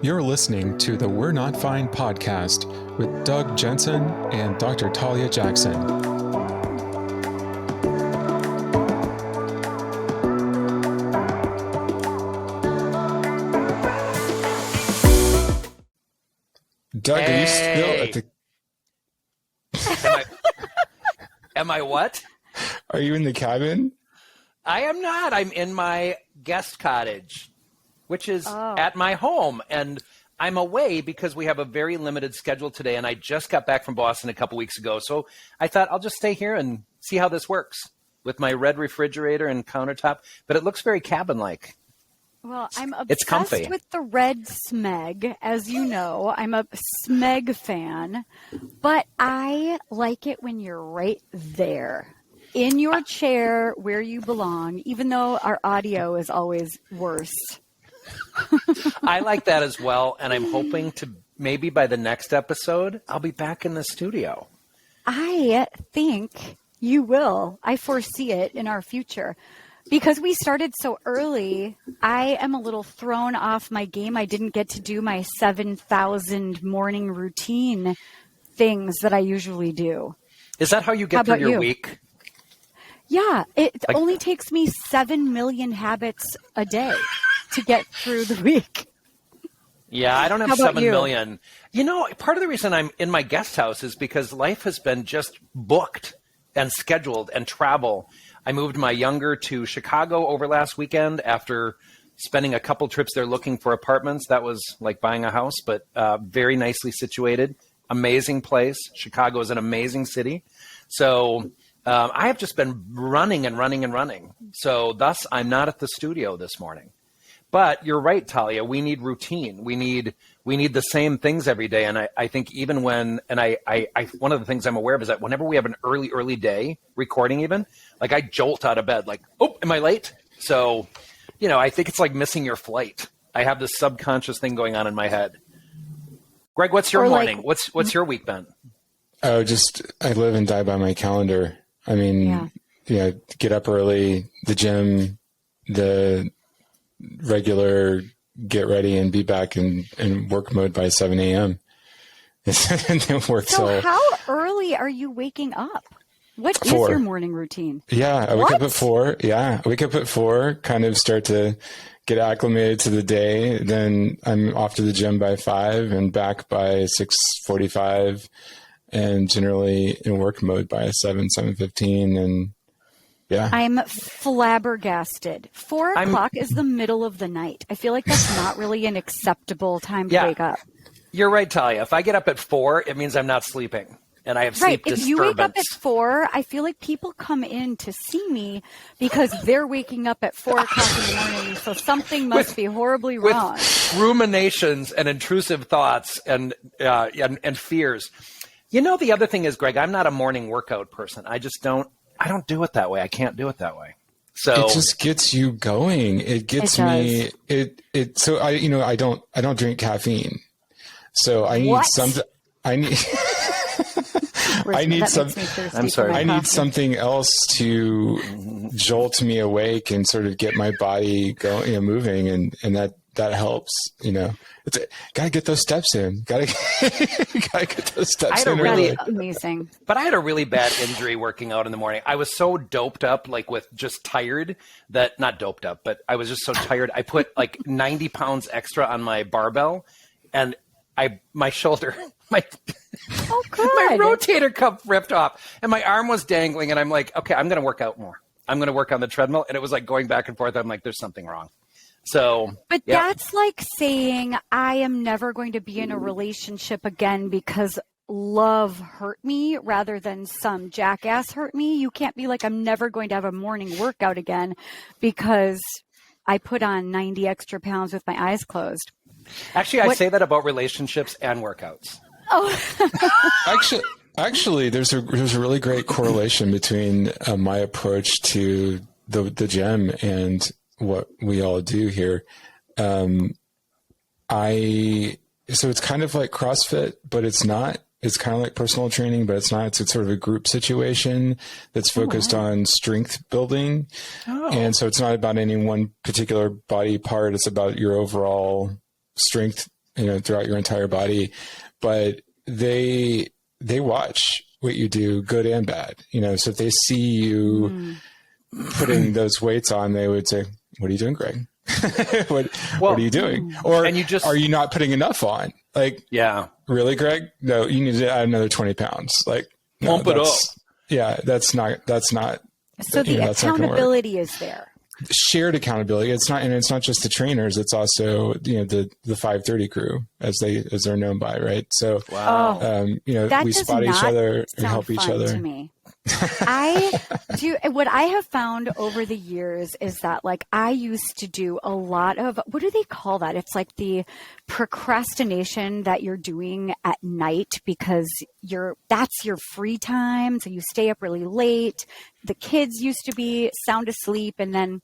You're listening to the We're Not Fine podcast with Doug Jensen and Dr. Talia Jackson. Doug, are you still at the... Am I what? Are you in the cabin? I am not. I'm in my guest cottage, which is at my home. And I'm away because we have a very limited schedule today. And I just got back from Boston a couple weeks ago. So I thought I'll just stay here and see how this works with my red refrigerator and countertop. But it looks very cabin-like. Well, I'm It's comfy. obsessed with the red Smeg, as you know. I'm a Smeg fan, but I like it when you're right there in your chair where you belong, even though our audio is always worse. I like that as well, and I'm hoping to maybe by the next episode, I'll be back in the studio. I think you will. I foresee it in our future. Because we started so early, I am a little thrown off my game. I didn't get to do my 7,000 morning routine things that I usually do. Is that how you get through your week? Yeah, it only takes me 7 million habits a day to get through the week. Yeah, I don't have How about 7 you? million. You know, part of the reason I'm in my guest house is because life has been just booked and scheduled and travel. I moved my younger to Chicago over last weekend after spending a couple trips there looking for apartments. That was like buying a house, but very nicely situated. Amazing place. Chicago is an amazing city. So I have just been running and running and running. So thus, I'm not at the studio this morning. But you're right, Talia. We need routine. We need the same things every day. And I think even when, and I one of the things I'm aware of is that whenever we have an early day recording even, like I jolt out of bed like, oh, am I late? So, you know, I think it's like missing your flight. I have this subconscious thing going on in my head. Greg, what's your morning? What's your week been? Oh, I live and die by my calendar. I mean, get up early, the gym, the regular get ready and be back in work mode by 7 a.m. So how early are you waking up? What is 4. your morning routine? Yeah, I wake up at 4. Yeah, I wake up at 4, kind of start to get acclimated to the day. Then I'm off to the gym by 5 and back by 6:45 and generally in work mode by 7:15. And yeah. I'm flabbergasted. 4 o'clock is the middle of the night. I feel like that's not really an acceptable time to wake up. You're right, Talia. If I get up at 4, it means I'm not sleeping. And I have sleep disturbance. If you wake up at 4, I feel like people come in to see me because they're waking up at 4 o'clock in the morning. So something must be horribly wrong. With ruminations and intrusive thoughts and fears. You know, the other thing is, Greg, I'm not a morning workout person. I don't do it that way. I can't do it that way. So it just gets you going. It gets me. So I don't drink caffeine. So I need something. I'm sorry. I need something else to jolt me awake and sort of get my body going, moving, and that helps. Gotta get those steps in. Gotta get those steps in. Amazing. But I had a really bad injury working out in the morning. I was so doped up, like with just tired that not doped up, but I was just so tired. I put like 90 pounds extra on my barbell, and my shoulder. My rotator cuff ripped off and my arm was dangling and I'm like, okay, I'm going to work out more. I'm going to work on the treadmill. And it was like going back and forth. I'm like, there's something wrong. But that's like saying I am never going to be in a relationship again because love hurt me rather than some jackass hurt me. You can't be like, I'm never going to have a morning workout again because I put on 90 extra pounds with my eyes closed. Actually, I say that about relationships and workouts. Oh, actually, there's a really great correlation between my approach to the gym and what we all do here. So it's kind of like CrossFit, but it's not. It's kind of like personal training, but it's not. It's sort of a group situation that's focused on strength building. Oh. And so it's not about any one particular body part. It's about your overall strength throughout your entire body, but they watch what you do, good and bad. So if they see you putting those weights on, they would say, "What are you doing, Greg? what are you doing?" Or are you not putting enough on? Like, yeah, really, Greg? No, you need to add another 20 pounds. Like, no, pump it up. Yeah, that's not. So the accountability is there. Shared accountability. It's not just the trainers. It's also the 530 crew as they're known by, right? So we spot each other and help each other. To me. What I have found over the years is that, like, I used to do a lot of, what do they call that? It's like the procrastination that you're doing at night because that's your free time. So you stay up really late. The kids used to be sound asleep, and then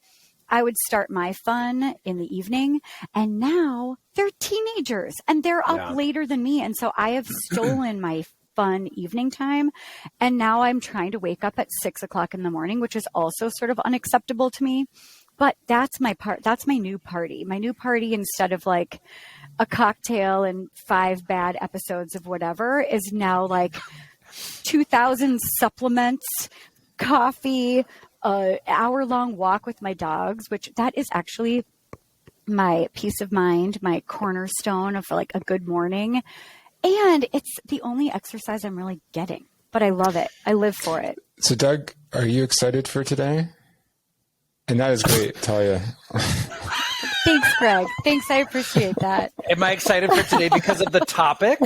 I would start my fun in the evening, and now they're teenagers and they're up later than me. And so I have stolen my fun evening time. And now I'm trying to wake up at 6 o'clock in the morning, which is also sort of unacceptable to me. But that's my new party. My new party, instead of like a cocktail and 5 bad episodes of whatever, is now like 2,000 supplements, coffee, an hour-long walk with my dogs, which that is actually my peace of mind, my cornerstone of like a good morning. And it's the only exercise I'm really getting, but I love it. I live for it. So Doug, are you excited for today? And that is great, Talia. Thanks, Greg. Thanks. I appreciate that. Am I excited for today because of the topic?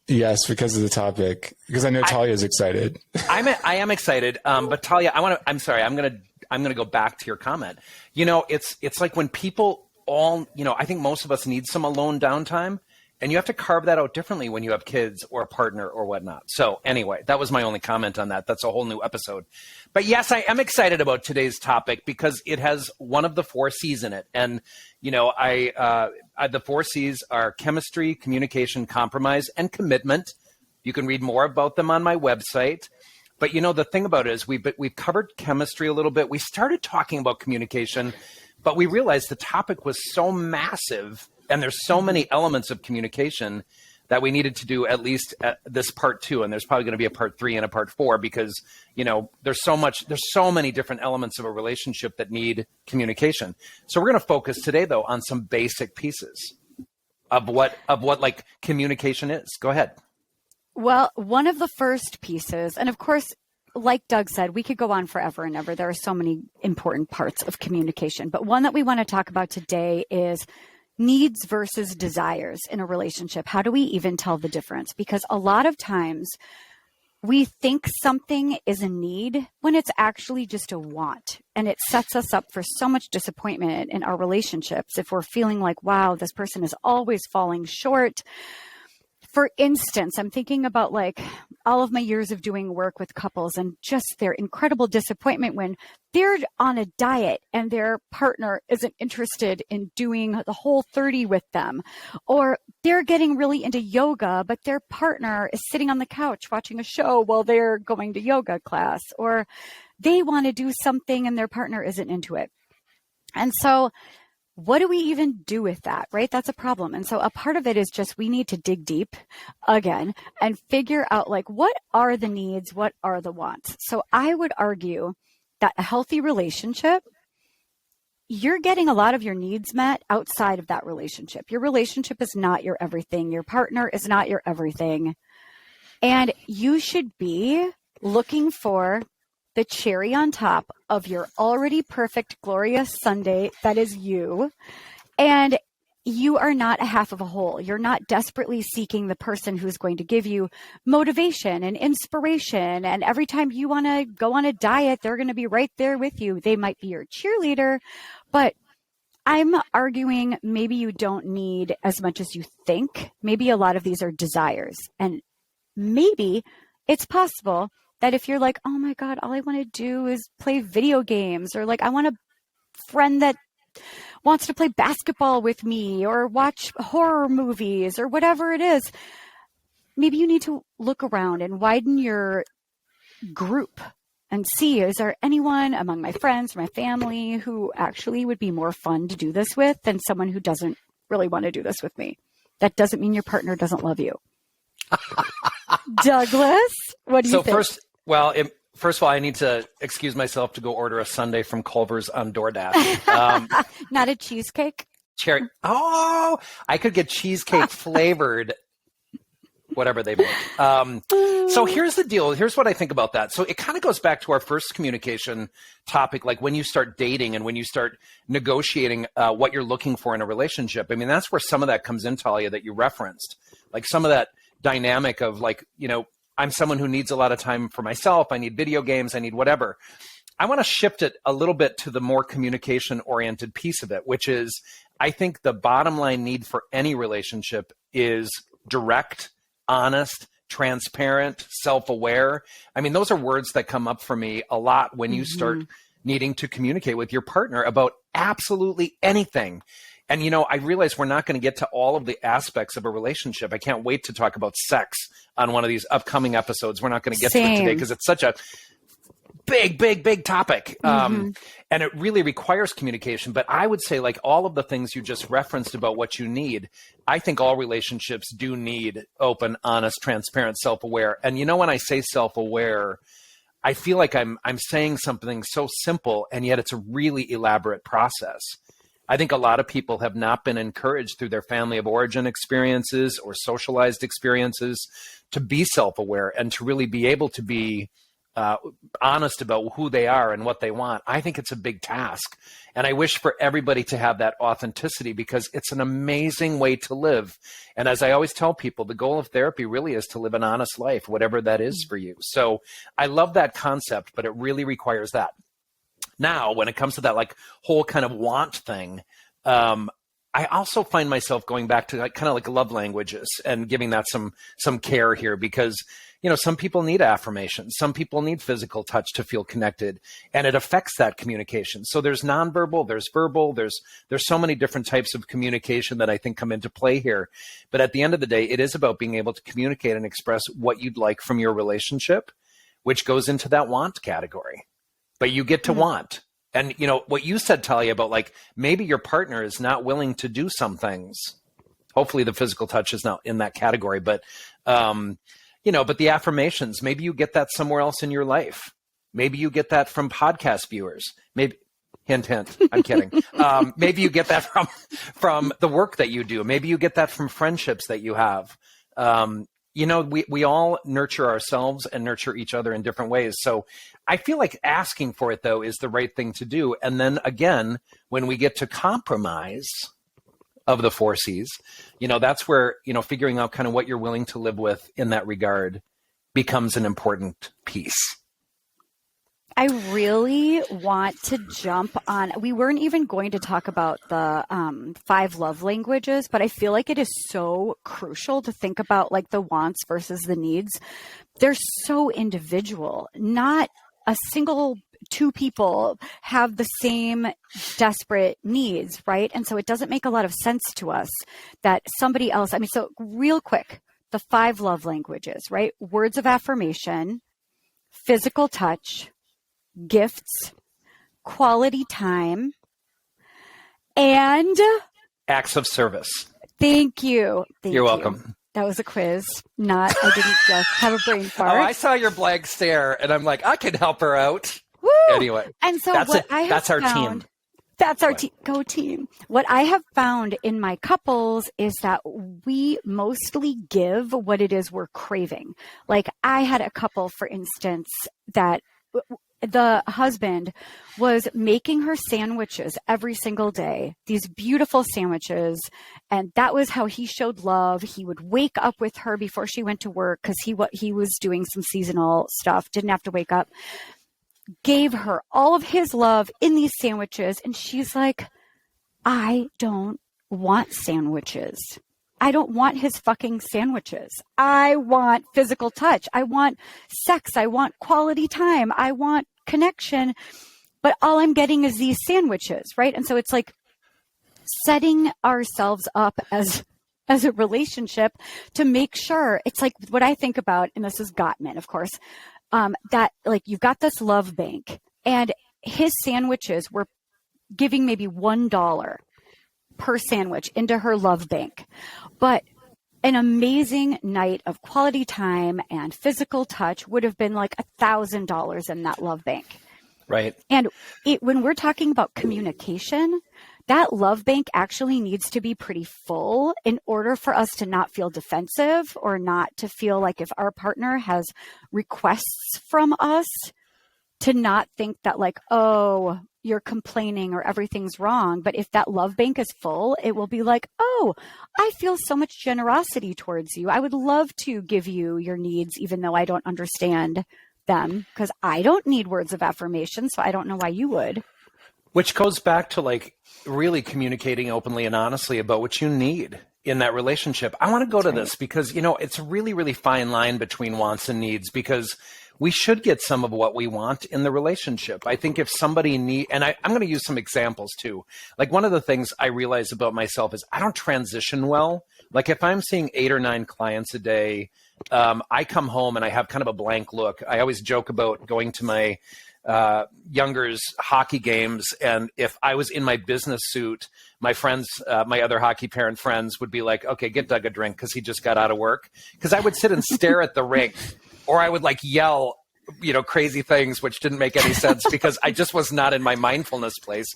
Yes, because of the topic. Because I know Talia is excited. I am excited. But Talia, I'm sorry. I'm gonna go back to your comment. It's like when people I think most of us need some alone downtime. And you have to carve that out differently when you have kids or a partner or whatnot. So anyway, that was my only comment on that. That's a whole new episode. But yes, I am excited about today's topic because it has one of the 4 C's in it. And, the 4 C's are chemistry, communication, compromise, and commitment. You can read more about them on my website. But, the thing about it is we've covered chemistry a little bit. We started talking about communication, but we realized the topic was so massive. And there's so many elements of communication that we needed to do at least this part 2. And there's probably going to be a part 3 and a part 4 because, there's so many different elements of a relationship that need communication. So we're going to focus today, though, on some basic pieces of what like communication is. Go ahead. Well, one of the first pieces, and of course, like Doug said, we could go on forever and ever. There are so many important parts of communication. But one that we want to talk about today is needs versus desires in a relationship. How do we even tell the difference? Because a lot of times we think something is a need when it's actually just a want. And it sets us up for so much disappointment in our relationships if we're feeling like, wow, this person is always falling short. For instance, I'm thinking about like all of my years of doing work with couples and just their incredible disappointment when they're on a diet and their partner isn't interested in doing the Whole30 with them, or they're getting really into yoga, but their partner is sitting on the couch watching a show while they're going to yoga class, or they want to do something and their partner isn't into it. And so what do we even do with that, right? That's a problem. And so a part of it is just we need to dig deep again and figure out like what are the needs, what are the wants. So I would argue that a healthy relationship, you're getting a lot of your needs met outside of that relationship. Your relationship is not your everything. Your partner is not your everything. And you should be looking for the cherry on top of your already perfect, glorious sundae that is you. And you are not a half of a whole. You're not desperately seeking the person who's going to give you motivation and inspiration. And every time you want to go on a diet, they're going to be right there with you. They might be your cheerleader, but I'm arguing maybe you don't need as much as you think. Maybe a lot of these are desires. And maybe it's possible that if you're like, oh my God, all I want to do is play video games, or like I want a friend that wants to play basketball with me or watch horror movies or whatever it is, maybe you need to look around and widen your group and see, is there anyone among my friends or my family who actually would be more fun to do this with than someone who doesn't really want to do this with me. That doesn't mean your partner doesn't love you. Douglas, what do you think? First of all, I need to excuse myself to go order a sundae from Culver's on DoorDash. Not a cheesecake? Cherry. Oh, I could get cheesecake flavored, whatever they make. So here's the deal. Here's what I think about that. So it kind of goes back to our first communication topic, like when you start dating and when you start negotiating what you're looking for in a relationship. I mean, that's where some of that comes in, Talia, that you referenced. Like some of that dynamic of like, you know, I'm someone who needs a lot of time for myself. I need video games. I need whatever. I want to shift it a little bit to the more communication-oriented piece of it, which is I think the bottom line need for any relationship is direct, honest, transparent, self-aware. I mean, those are words that come up for me a lot when you start needing to communicate with your partner about absolutely anything. And, you know, I realize we're not going to get to all of the aspects of a relationship. I can't wait to talk about sex on one of these upcoming episodes. We're not going to get to it today because it's such a big topic. And it really requires communication. But I would say, like all of the things you just referenced about what you need, I think all relationships do need open, honest, transparent, self-aware. And, you know, when I say self-aware, I feel like I'm saying something so simple, and yet it's a really elaborate process. I think a lot of people have not been encouraged through their family of origin experiences or socialized experiences to be self-aware and to really be able to be honest about who they are and what they want. I think it's a big task. And I wish for everybody to have that authenticity because it's an amazing way to live. And as I always tell people, the goal of therapy really is to live an honest life, whatever that is for you. So I love that concept, but it really requires that. Now, when it comes to that like whole kind of want thing, I also find myself going back to like kind of like love languages and giving that some care here because, you know, some people need affirmation. Some people need physical touch to feel connected, and it affects that communication. So there's nonverbal, there's verbal, there's so many different types of communication that I think come into play here. But at the end of the day, it is about being able to communicate and express what you'd like from your relationship, which goes into that want category. But you get to want. And, you know, what you said, Talia, about like maybe your partner is not willing to do some things. Hopefully the physical touch is not in that category. But, you know, but the affirmations, maybe you get that somewhere else in your life. Maybe you get that from podcast viewers. Maybe, hint, I'm kidding. Maybe you get that from the work that you do. Maybe you get that from friendships that you have. You know, we all nurture ourselves and nurture each other in different ways. So I feel like asking for it, though, is the right thing to do. And then again, when we get to compromise of the 4 C's, you know, that's where, you know, figuring out kind of what you're willing to live with in that regard becomes an important piece. I really want to jump on. We weren't even going to talk about the 5 love languages, but I feel like it is so crucial to think about like the wants versus the needs. They're so individual. Not a single 2 people have the same desperate needs, right? And so it doesn't make a lot of sense to us that somebody else, I mean, so real quick, the 5 love languages, right? Words of affirmation, physical touch, gifts, quality time, and acts of service. Thank you. You're welcome. That was a quiz. I didn't just have a brain fart. Oh, I saw your blank stare and I'm like, I can help her out. Woo! Anyway. And so that's our team. That's our team. Go team. What I have found in my couples is that we mostly give what it is we're craving. Like I had a couple, for instance, that the husband was making her sandwiches every single day, these beautiful sandwiches. And that was how he showed love. He would wake up with her before she went to work because he was doing some seasonal stuff, didn't have to wake up, gave her all of his love in these sandwiches. And she's like, I don't want sandwiches. I don't want his fucking sandwiches. I want physical touch. I want sex. I want quality time. I want connection. But all I'm getting is these sandwiches, right? And so it's like setting ourselves up as a relationship to make sure, it's like what I think about, and this is Gottman, of course, that like you've got this love bank and his sandwiches were giving maybe $1 per sandwich into her love bank. But an amazing night of quality time and physical touch would have been like $1,000 in that love bank. Right. And when we're talking about communication, that love bank actually needs to be pretty full in order for us to not feel defensive or not to feel like if our partner has requests from us to not think that like, oh, you're complaining or everything's wrong. But if that love bank is full, it will be like, oh, I feel so much generosity towards you. I would love to give you your needs, even though I don't understand them, because I don't need words of affirmation. So I don't know why you would. Which goes back to like really communicating openly and honestly about what you need in that relationship. I want to go to this because, it's a really, really fine line between wants and needs, because we should get some of what we want in the relationship. I think if somebody and I'm going to use some examples too. Like one of the things I realize about myself is I don't transition well. Like if I'm seeing 8 or 9 clients a day, I come home and I have kind of a blank look. I always joke about going to my younger's hockey games, and if I was in my business suit, my friends, my other hockey parent friends would be like, okay, get Doug a drink because he just got out of work. Because I would sit and stare at the rink, or I would like yell, crazy things which didn't make any sense because I just was not in my mindfulness place.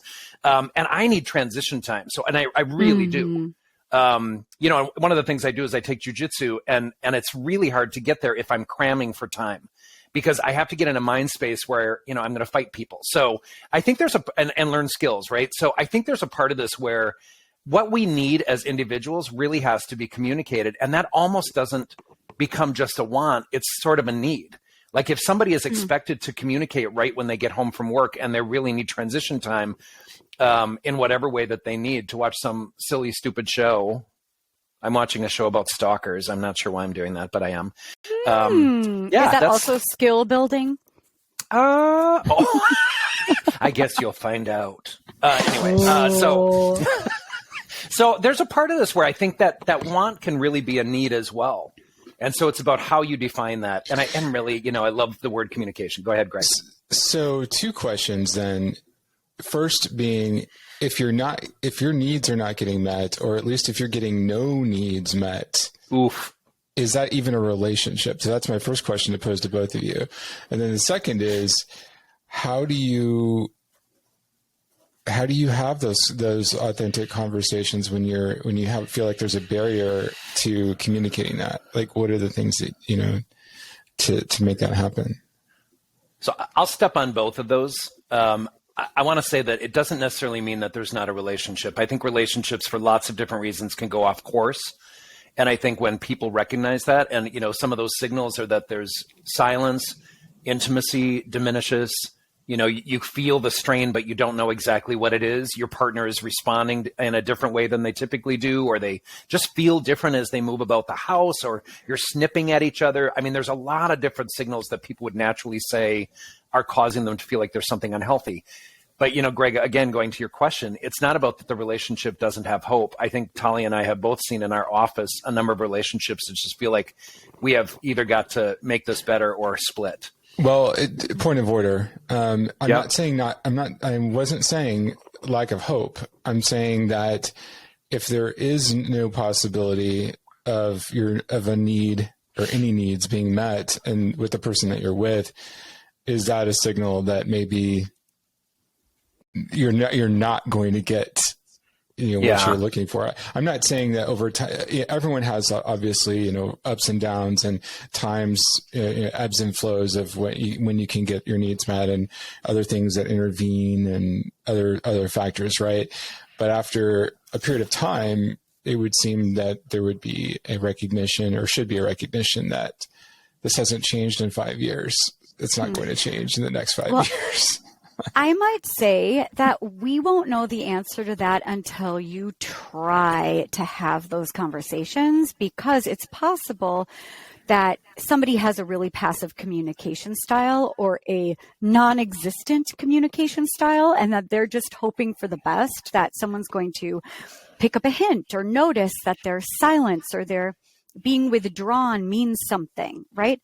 And I need transition time. So, and I really do. One of the things I do is I take jujitsu, and it's really hard to get there if I'm cramming for time, because I have to get in a mind space where, I'm going to fight people. So I think there's and learn skills, right? So I think there's a part of this where what we need as individuals really has to be communicated. And that almost doesn't become just a want. It's sort of a need. Like if somebody is expected to communicate right when they get home from work and they really need transition time, in whatever way that they need to watch some silly, stupid show. I'm watching a show about stalkers. I'm not sure why I'm doing that, but I am. Is that also skill building? I guess you'll find out. So there's a part of this where I think that want can really be a need as well. And so it's about how you define that. And I am really, I love the word communication. Go ahead, Greg. So 2 questions then. First being, if your needs are not getting met, or at least if you're getting no needs met, is that even a relationship? So that's my first question to pose to both of you. And then the second is, how do you have those authentic conversations when you feel like there's a barrier to communicating that? Like, what are the things that, to make that happen? So I'll step on both of those. I want to say that it doesn't necessarily mean that there's not a relationship. I think relationships for lots of different reasons can go off course. And I think when people recognize that, and, some of those signals are that there's silence, intimacy diminishes, you feel the strain, but you don't know exactly what it is. Your partner is responding in a different way than they typically do, or they just feel different as they move about the house, or you're snipping at each other. I mean, there's a lot of different signals that people would naturally say are causing them to feel like there's something unhealthy. But, Greg, again, going to your question, it's not about that the relationship doesn't have hope. I think Talia and I have both seen in our office a number of relationships that just feel like we have either got to make this better or split. Well, point of order. I wasn't saying lack of hope. I'm saying that if there is no possibility of a need or any needs being met and with the person that you're with, is that a signal that maybe you're not going to get what you're looking for? I'm not saying that over time. Everyone has obviously ups and downs and times, ebbs and flows of when you can get your needs met and other things that intervene and other factors, right? But after a period of time, it would seem that there would be a recognition, or should be a recognition, that this hasn't changed in 5 years. It's not going to change in the next 5 years. I might say that we won't know the answer to that until you try to have those conversations, because it's possible that somebody has a really passive communication style or a non-existent communication style, and that they're just hoping for the best, that someone's going to pick up a hint or notice that their silence or their being withdrawn means something, right?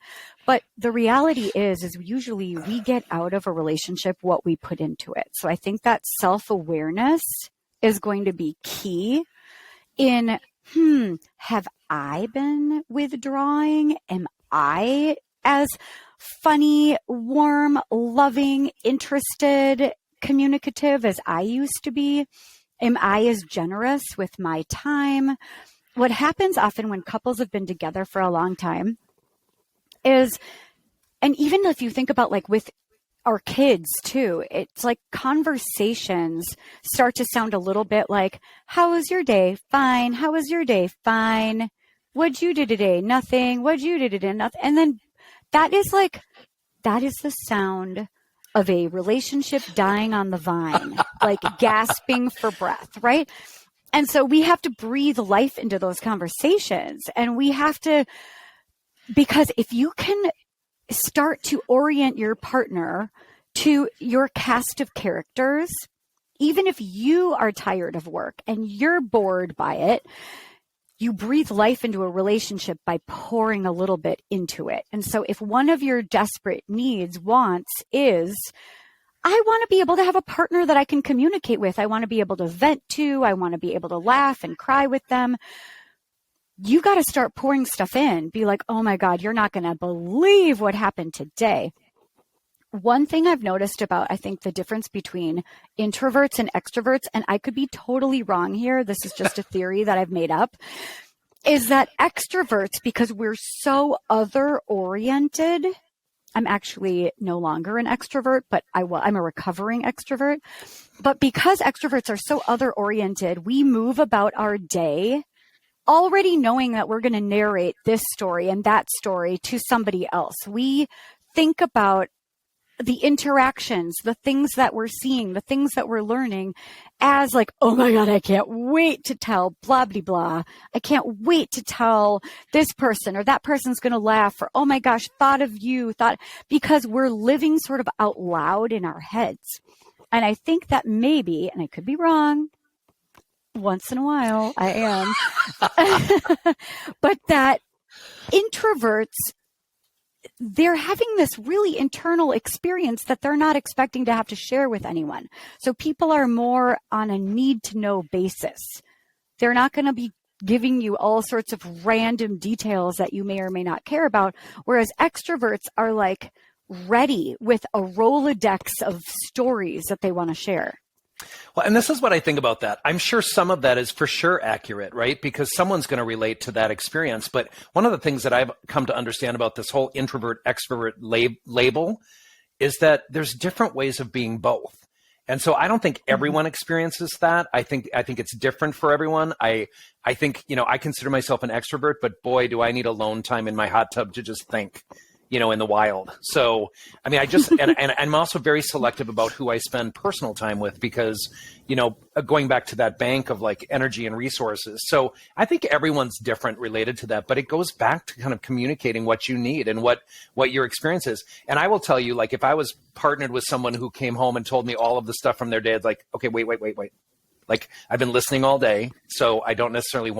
But the reality is usually we get out of a relationship what we put into it. So I think that self-awareness is going to be key in, have I been withdrawing? Am I as funny, warm, loving, interested, communicative as I used to be? Am I as generous with my time? What happens often when couples have been together for a long time is, and even if you think about like with our kids too, it's like conversations start to sound a little bit like, how was your day? Fine. How was your day? Fine. What'd you do today? Nothing. What'd you do today? Nothing. And then that is the sound of a relationship dying on the vine, like gasping for breath, right? And so we have to breathe life into those conversations. And we have to, because if you can start to orient your partner to your cast of characters, even if you are tired of work and you're bored by it, you breathe life into a relationship by pouring a little bit into it. And so if one of your desperate needs, wants is, I want to be able to have a partner that I can communicate with. I want to be able to vent to. I want to be able to laugh and cry with them. You got to start pouring stuff in. Be like, oh my God, you're not going to believe what happened today. One thing I've noticed about, I think, the difference between introverts and extroverts, and I could be totally wrong here, this is just a theory that I've made up, is that extroverts, because we're so other-oriented, I'm actually no longer an extrovert, but I'm a recovering extrovert. But because extroverts are so other-oriented, we move about our day already knowing that we're going to narrate this story and that story to somebody else. We think about the interactions, the things that we're seeing, the things that we're learning as like, oh my God, I can't wait to tell blah, blah, blah. I can't wait to tell this person, or that person's going to laugh, or, oh my gosh, thought of you, because we're living sort of out loud in our heads. And I think that maybe, and I could be wrong, once in a while I am, but that introverts, they're having this really internal experience that they're not expecting to have to share with anyone. So people are more on a need to know basis. They're not going to be giving you all sorts of random details that you may or may not care about. Whereas extroverts are like ready with a Rolodex of stories that they want to share. Well, and this is what I think about that. I'm sure some of that is for sure accurate, right? Because someone's going to relate to that experience. But one of the things that I've come to understand about this whole introvert extrovert label is that there's different ways of being both. And so I don't think everyone experiences that. I think it's different for everyone. I think, I consider myself an extrovert, but boy, do I need alone time in my hot tub to just think, in the wild. So, I mean, and I'm also very selective about who I spend personal time with because, going back to that bank of like energy and resources. So I think everyone's different related to that, but it goes back to kind of communicating what you need and what your experience is. And I will tell you, like, if I was partnered with someone who came home and told me all of the stuff from their day, it's like, okay, wait. Like, I've been listening all day, so I don't necessarily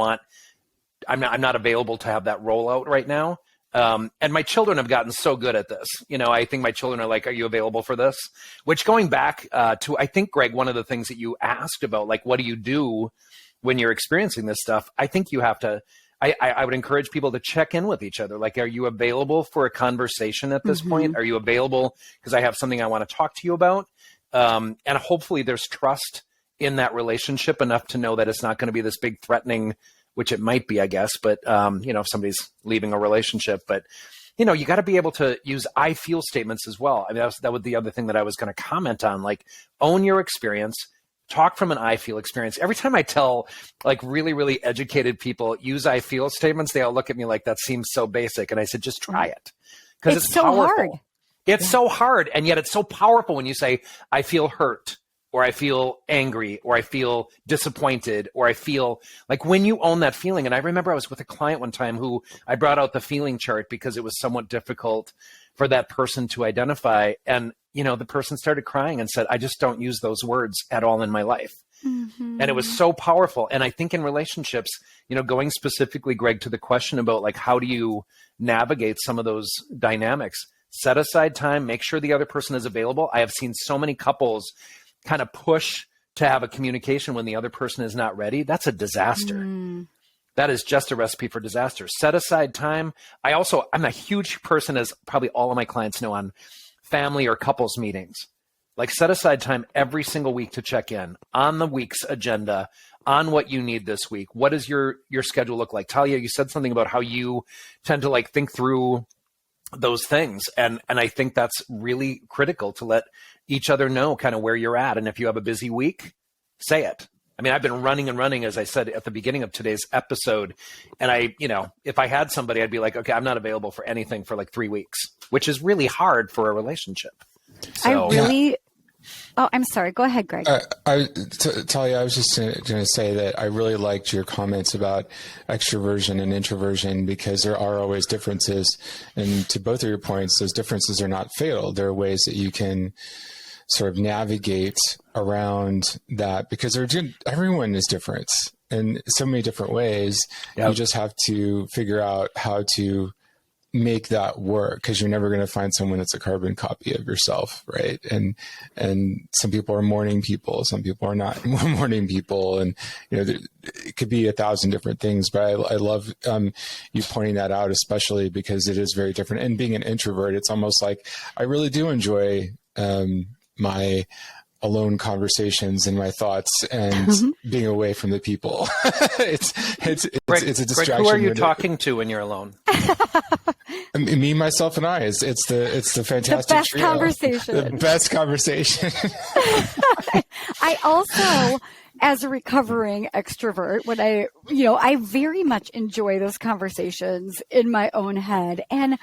I'm not available to have that rollout right now. And my children have gotten so good at this. I think my children are like, are you available for this? Which, going back to, I think, Greg, one of the things that you asked about, like, what do you do when you're experiencing this stuff? I think you have to, I would encourage people to check in with each other. Like, are you available for a conversation at this point? Are you available because I have something I want to talk to you about? And hopefully there's trust in that relationship enough to know that it's not going to be this big threatening, which it might be, I guess, but, if somebody's leaving a relationship, but, you got to be able to use I feel statements as well. I mean, that was the other thing that I was going to comment on, like, own your experience, talk from an I feel experience. Every time I tell like really, really educated people use I feel statements, they all look at me like that seems so basic. And I said, just try it. Because it's so powerful. hard. It's so hard. And yet it's so powerful when you say, I feel hurt, or I feel angry, or I feel disappointed, or I feel like, when you own that feeling. And I remember I was with a client one time who I brought out the feeling chart because it was somewhat difficult for that person to identify. And, the person started crying and said, I just don't use those words at all in my life. And it was so powerful. And I think in relationships, going specifically, Greg, to the question about like, how do you navigate some of those dynamics? Set aside time, make sure the other person is available. I have seen so many couples kind of push to have a communication when the other person is not ready, that's a disaster. That is just a recipe for disaster. Set aside time. I'm a huge person, as probably all of my clients know, on family or couples meetings. Like, set aside time every single week to check in on the week's agenda, on what you need this week. What does your schedule look like? Talia, you said something about how you tend to like think through those things. And I think that's really critical, to let each other know kind of where you're at. And if you have a busy week, say it. I mean, I've been running and running, as I said at the beginning of today's episode. And if I had somebody, I'd be like, okay, I'm not available for anything for like 3 weeks, which is really hard for a relationship. So, Oh, I'm sorry. Go ahead, Greg. Talia, I was just going to say that I really liked your comments about extroversion and introversion, because there are always differences. And to both of your points, those differences are not fatal. There are ways that you can sort of navigate around that, because everyone is different in so many different ways. Yep. You just have to figure out how to make that work, because you're never going to find someone that's a carbon copy of yourself, right? And some people are morning people, some people are not morning people, and it could be 1,000 different things. But I love you pointing that out, especially because it is very different. And being an introvert, it's almost like I really do enjoy my alone conversations and my thoughts and being away from the people. it's a distraction. Greg, who are you talking to when you're alone? Me, myself, and I. It's the fantastic the best trio. Conversation. The best conversation. I also, as a recovering extrovert, when I very much enjoy those conversations in my own head, and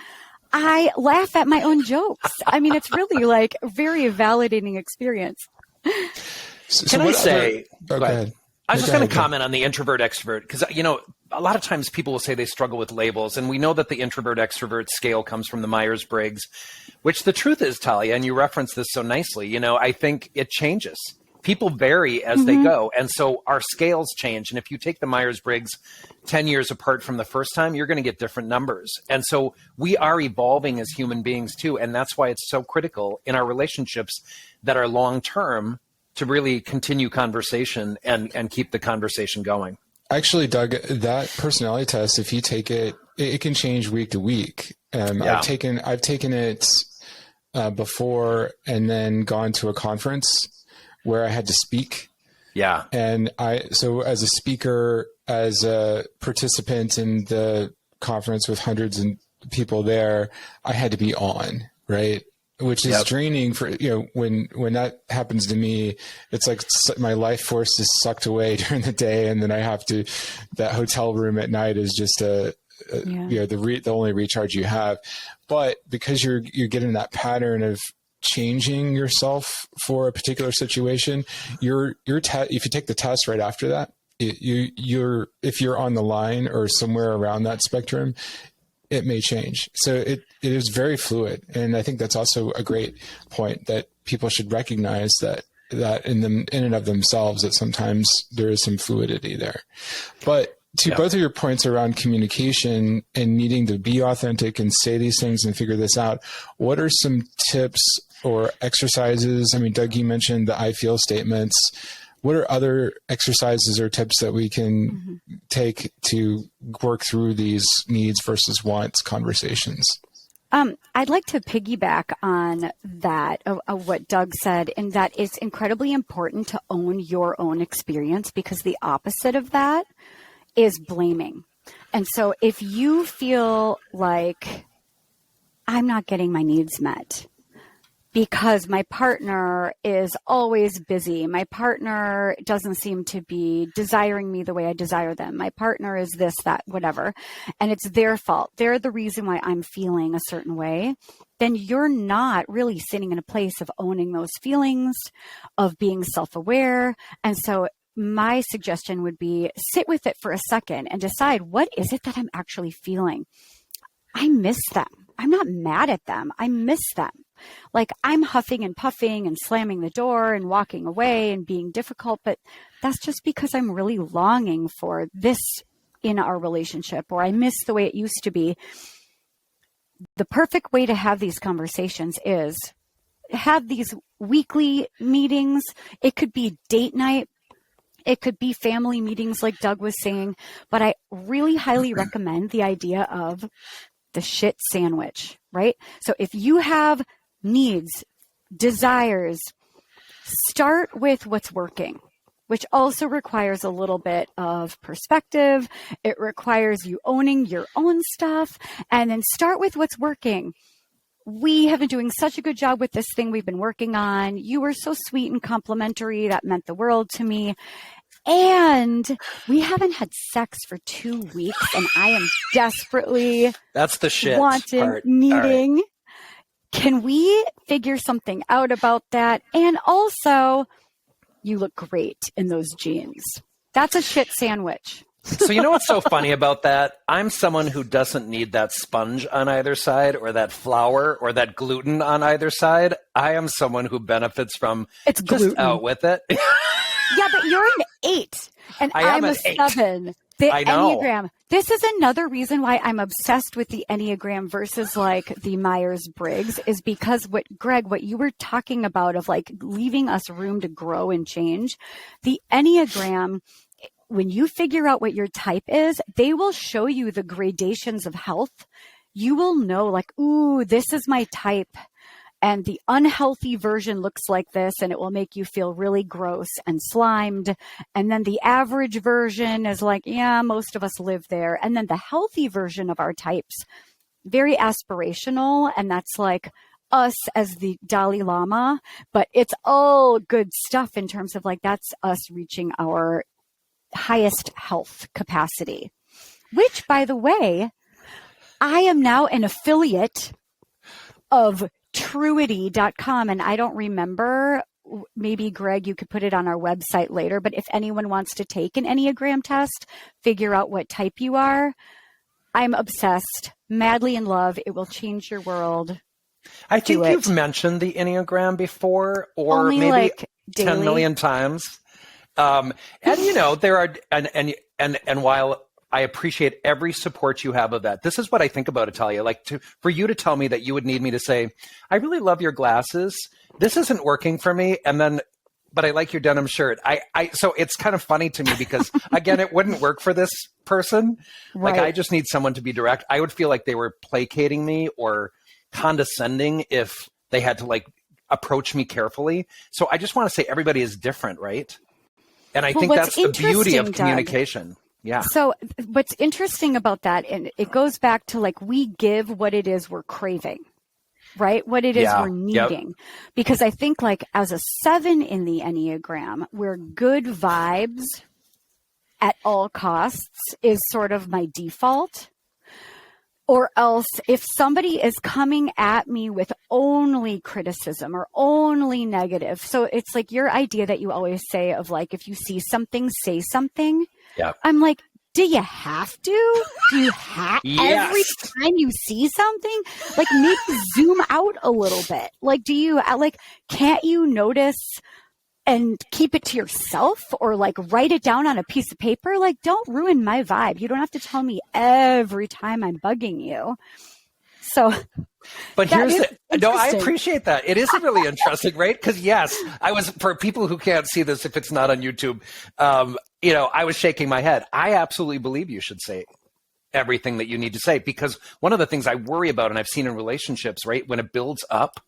I laugh at my own jokes. I mean, it's really like a very validating experience. Can I say? Go ahead. I was just going to comment on the introvert extrovert, because a lot of times people will say they struggle with labels, and we know that the introvert extrovert scale comes from the Myers-Briggs, which the truth is, Talia, and you referenced this so nicely. I think it changes. People vary as they go, and so our scales change. And if you take the Myers-Briggs 10 years apart from the first time, you're going to get different numbers. And so we are evolving as human beings too, and that's why it's so critical in our relationships that are long-term to really continue conversation and keep the conversation going. Actually, Doug, that personality test, if you take it, it can change week to week. I've taken it before, and then gone to a conference where I had to speak. Yeah. And so as a speaker, as a participant in the conference with hundreds of people there, I had to be on, right? Which is draining for, when that happens to me, it's like my life force is sucked away during the day. And then I have to, that hotel room at night is just the only recharge you have. But because you're getting that pattern of changing yourself for a particular situation, if you take the test right after that, if you're on the line or somewhere around that spectrum, it may change. So it is very fluid. And I think that's also a great point, that people should recognize that in and of themselves, that sometimes there is some fluidity there. But to both of your points around communication and needing to be authentic and say these things and figure this out, what are some tips or exercises? I mean, Doug, you mentioned the I feel statements. What are other exercises or tips that we can take to work through these needs versus wants conversations? I'd like to piggyback on that, of what Doug said, in that it's incredibly important to own your own experience, because the opposite of that is blaming. And so if you feel like I'm not getting my needs met because my partner is always busy, my partner doesn't seem to be desiring me the way I desire them, my partner is this, that, whatever, and it's their fault, they're the reason why I'm feeling a certain way, then you're not really sitting in a place of owning those feelings, of being self-aware. And so my suggestion would be, sit with it for a second and decide, what is it that I'm actually feeling? I miss them. I'm not mad at them. I miss them. Like, I'm huffing and puffing and slamming the door and walking away and being difficult, but that's just because I'm really longing for this in our relationship, or I miss the way it used to be. The perfect way to have these conversations is have these weekly meetings. It could be date night. It could be family meetings like Doug was saying, but I really highly recommend the idea of the shit sandwich, right? So if you have needs, desires, start with what's working, which also requires a little bit of perspective. It requires you owning your own stuff, and then start with what's working. We have been doing such a good job with this thing we've been working on. You were so sweet and complimentary. That meant the world to me. And we haven't had sex for 2 weeks, and I am desperately That's the shit wanting, part. needing. All right. Can we figure something out about that? And also, you look great in those jeans. That's a shit sandwich. So you know what's so funny about that? I'm someone who doesn't need that sponge on either side, or that flour, or that gluten on either side. I am someone who benefits from It's just gluten. out with it. Yeah, but you're an 8, and I am I'm a an 8. 7. The I know. Enneagram. This is another reason why I'm obsessed with the Enneagram versus like the Myers-Briggs, is because what you were talking about of like leaving us room to grow and change. The Enneagram, when you figure out what your type is, they will show you the gradations of health. You will know like, ooh, this is my type. And the unhealthy version looks like this, and it will make you feel really gross and slimed. And then the average version is like, yeah, most of us live there. And then the healthy version of our types, very aspirational. And that's like us as the Dalai Lama, but it's all good stuff in terms of like, that's us reaching our highest health capacity, which, by the way, I am now an affiliate of Truity.com, and I don't remember, maybe Greg, you could put it on our website later, but if anyone wants to take an Enneagram test, figure out what type you are, I'm obsessed, madly in love. It will change your world. I think Do it. you've mentioned the Enneagram before, or Only maybe like 10 daily. million times. And you know, there are, and while I appreciate every support you have of that, this is what I think about, Italia. Like, for you to tell me that you would need me to say, I really love your glasses. This isn't working for me. And then, but I like your denim shirt. So it's kind of funny to me because again, it wouldn't work for this person. Right. Like, I just need someone to be direct. I would feel like they were placating me or condescending if they had to like approach me carefully. So I just want to say everybody is different, right? And I think that's the beauty of communication. Yeah. So what's interesting about that, and it goes back to like, we give what it is we're craving, right? What it is we're needing. Because I think like as a 7 in the Enneagram, where good vibes at all costs is sort of my default. Or else if somebody is coming at me with only criticism or only negative. So it's like your idea that you always say of like, if you see something, say something. Yeah. I'm like, do you have to? Do you have every time you see something? Like maybe zoom out a little bit. Like, do you like, can't you notice and keep it to yourself or like write it down on a piece of paper? Like, don't ruin my vibe. You don't have to tell me every time I'm bugging you. So, but here's no, I interesting. appreciate that. It is really interesting, right? Because yes, I was, for people who can't see this, if it's not on YouTube, you know, I was shaking my head. I absolutely believe you should say everything that you need to say, because one of the things I worry about, and I've seen in relationships, right, when it builds up,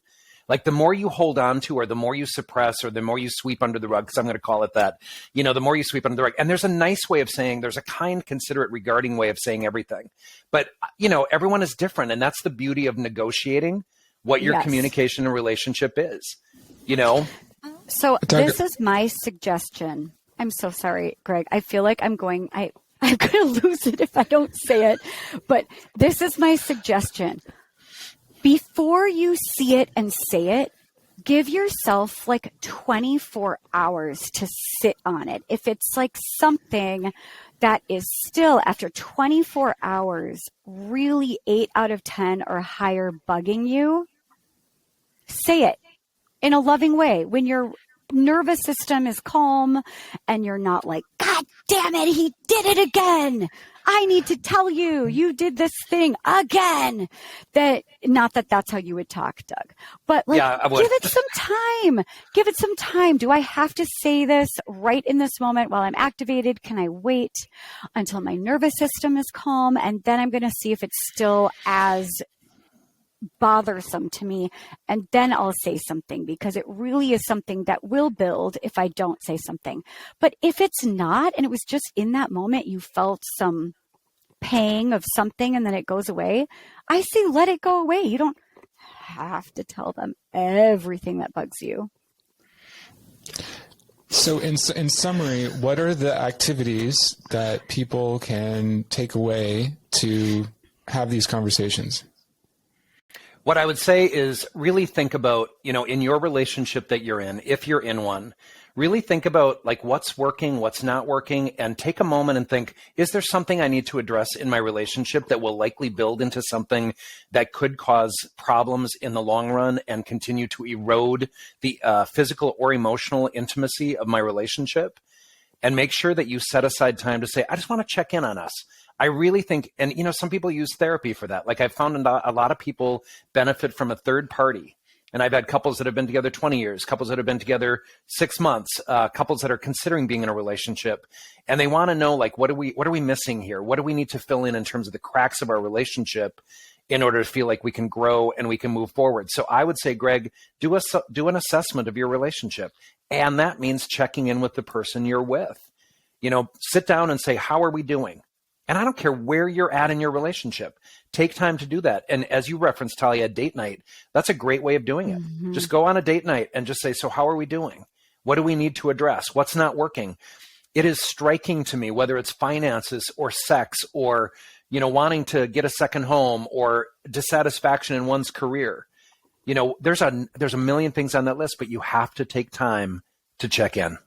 like the more you hold on to, or the more you suppress, or the more you sweep under the rug, because I'm going to call it that, you know, the more you sweep under the rug. And there's a nice way of saying, there's a kind, considerate, regarding way of saying everything. But, you know, everyone is different. And that's the beauty of negotiating what your communication and relationship is, you know? So this is my suggestion. I'm so sorry, Greg. I feel like I'm going to lose it if I don't say it. But this is my suggestion. Before you see it and say it, give yourself like 24 hours to sit on it. If it's like something that is still, after 24 hours, really 8 out of 10 or higher bugging you, say it in a loving way. When your nervous system is calm and you're not like, God damn it, he did it again. I need to tell you, you did this thing again. Not that that's how you would talk, Doug, but like, Yeah, I would. give it some time. Give it some time. Do I have to say this right in this moment while I'm activated? Can I wait until my nervous system is calm? And then I'm going to see if it's still as bothersome to me, and then I'll say something, because it really is something that will build if I don't say something. But if it's not, and it was just in that moment you felt some pang of something and then it goes away, I say let it go away. You don't have to tell them everything that bugs you. So in summary, what are the activities that people can take away to have these conversations? What I would say is really think about, in your relationship that you're in, if you're in one, really think about like what's working, what's not working, and take a moment and think, is there something I need to address in my relationship that will likely build into something that could cause problems in the long run and continue to erode the physical or emotional intimacy of my relationship? And make sure that you set aside time to say, I just want to check in on us. I really think, and some people use therapy for that. Like I've found a lot of people benefit from a third party. And I've had couples that have been together 20 years, couples that have been together 6 months, couples that are considering being in a relationship. And they want to know, like, what are we missing here? What do we need to fill in terms of the cracks of our relationship in order to feel like we can grow and we can move forward? So I would say, Greg, do an assessment of your relationship. And that means checking in with the person you're with. Sit down and say, how are we doing? And I don't care where you're at in your relationship. Take time to do that. And as you referenced, Talia, date night, that's a great way of doing it. Mm-hmm. Just go on a date night and just say, so how are we doing? What do we need to address? What's not working? It is striking to me, whether it's finances or sex or, wanting to get a second home or dissatisfaction in one's career. There's a million things on that list, but you have to take time to check in.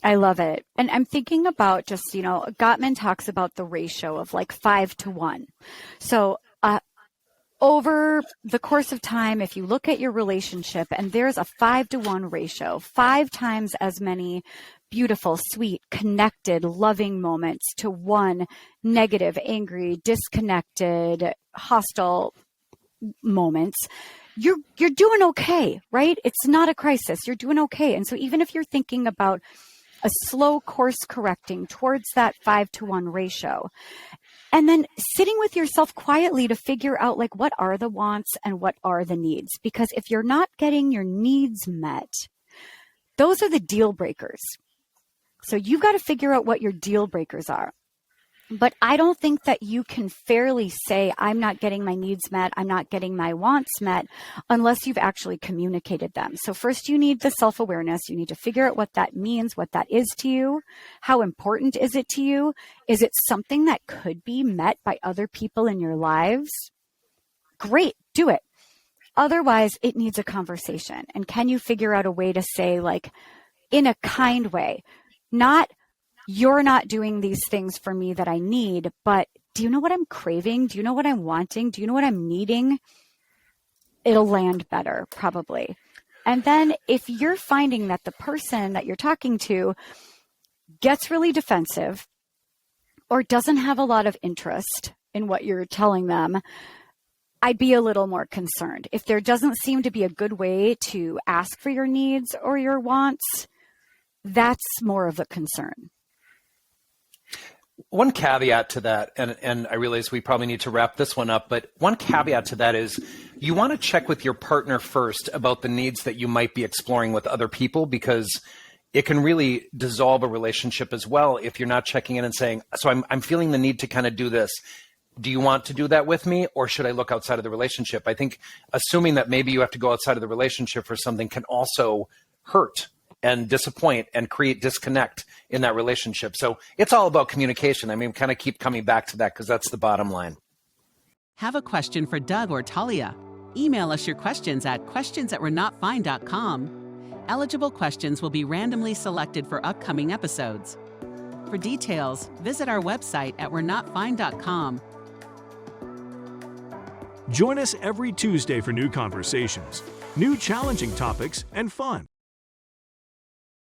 I love it. And I'm thinking about just, Gottman talks about the ratio of like 5-1. So over the course of time, if you look at your relationship and there's a 5-1 ratio, 5 times as many beautiful, sweet, connected, loving moments to 1 negative, angry, disconnected, hostile moments, you're doing okay, right? It's not a crisis. You're doing okay. And so even if you're thinking about a slow course correcting towards that 5-1 ratio, and then sitting with yourself quietly to figure out like what are the wants and what are the needs. Because if you're not getting your needs met, those are the deal breakers. So you've got to figure out what your deal breakers are. But I don't think that you can fairly say, I'm not getting my needs met, I'm not getting my wants met, unless you've actually communicated them. So first you need the self-awareness. You need to figure out what that means, what that is to you. How important is it to you? Is it something that could be met by other people in your lives? Great, do it. Otherwise, it needs a conversation. And can you figure out a way to say, like, in a kind way, not you're not doing these things for me that I need, but do you know what I'm craving? Do you know what I'm wanting? Do you know what I'm needing? It'll land better, probably. And then if you're finding that the person that you're talking to gets really defensive or doesn't have a lot of interest in what you're telling them, I'd be a little more concerned. If there doesn't seem to be a good way to ask for your needs or your wants, that's more of a concern. One caveat to that, and I realize we probably need to wrap this one up, but one caveat to that is you want to check with your partner first about the needs that you might be exploring with other people, because it can really dissolve a relationship as well if you're not checking in and saying, so I'm feeling the need to kind of do this. Do you want to do that with me, or should I look outside of the relationship? I think assuming that maybe you have to go outside of the relationship for something can also hurt and disappoint and create disconnect in that relationship. So it's all about communication. I mean, kind of keep coming back to that because that's the bottom line. Have a question for Doug or Talia? Email us your questions at questions@we'renotfine.com. Eligible questions will be randomly selected for upcoming episodes. For details, visit our website at we'renotfine.com. Join us every Tuesday for new conversations, new challenging topics, and fun.